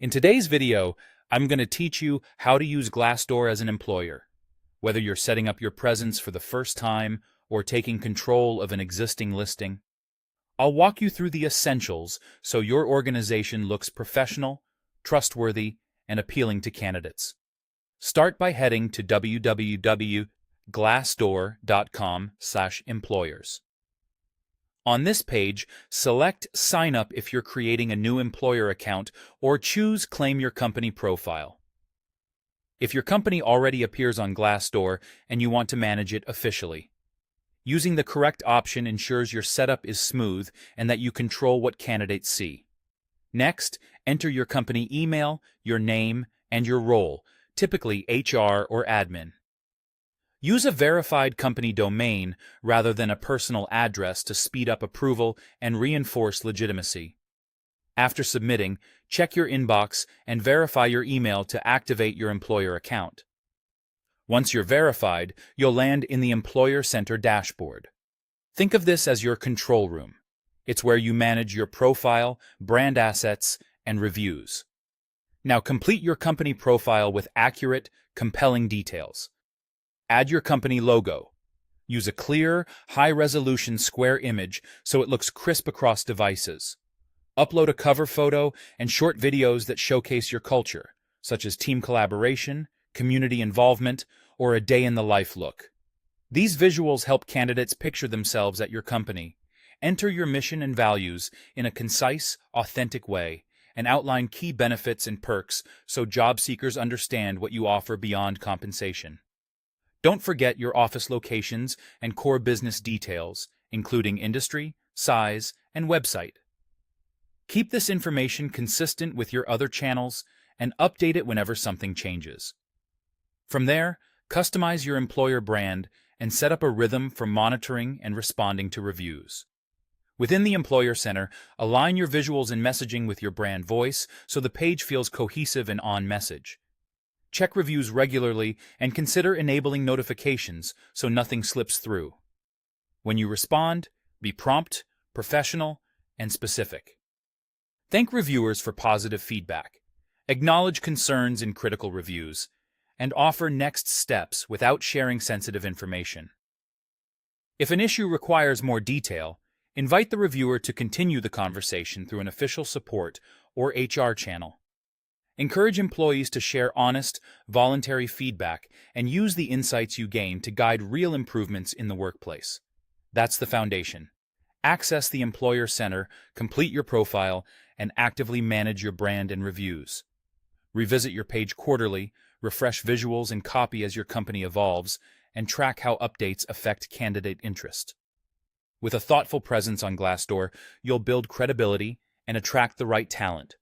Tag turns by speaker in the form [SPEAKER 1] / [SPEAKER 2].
[SPEAKER 1] In today's video, I'm going to teach you how to use Glassdoor as an employer. Whether you're setting up your presence for the first time or taking control of an existing listing, I'll walk you through the essentials so your organization looks professional, trustworthy, and appealing to candidates. Start by heading to www.glassdoor.com/employers. On this page, select Sign Up if you're creating a new employer account or choose Claim Your Company Profile. If your company already appears on Glassdoor and you want to manage it officially, using the correct option ensures your setup is smooth and that you control what candidates see. Next, enter your company email, your name, and your role, typically HR or admin. Use a verified company domain rather than a personal address to speed up approval and reinforce legitimacy. After submitting, check your inbox and verify your email to activate your employer account. Once you're verified, you'll land in the Employer Center dashboard. Think of this as your control room. It's where you manage your profile, brand assets, and reviews. Now complete your company profile with accurate, compelling details. Add your company logo. Use a clear, high-resolution square image so it looks crisp across devices. Upload a cover photo and short videos that showcase your culture, such as team collaboration, community involvement, or a day-in-the-life look. These visuals help candidates picture themselves at your company. Enter your mission and values in a concise, authentic way, and outline key benefits and perks so job seekers understand what you offer beyond compensation. Don't forget your office locations and core business details, including industry, size, and website. Keep this information consistent with your other channels and update it whenever something changes. From there, customize your employer brand and set up a rhythm for monitoring and responding to reviews. Within the Employer Center, align your visuals and messaging with your brand voice so the page feels cohesive and on message. Check reviews regularly and consider enabling notifications so nothing slips through. When you respond, be prompt, professional, and specific. Thank reviewers for positive feedback, acknowledge concerns in critical reviews, and offer next steps without sharing sensitive information. If an issue requires more detail, invite the reviewer to continue the conversation through an official support or HR channel. Encourage employees to share honest, voluntary feedback and use the insights you gain to guide real improvements in the workplace. That's the foundation. Access the Employer Center, complete your profile, and actively manage your brand and reviews. Revisit your page quarterly, refresh visuals and copy as your company evolves, and track how updates affect candidate interest. With a thoughtful presence on Glassdoor, you'll build credibility and attract the right talent,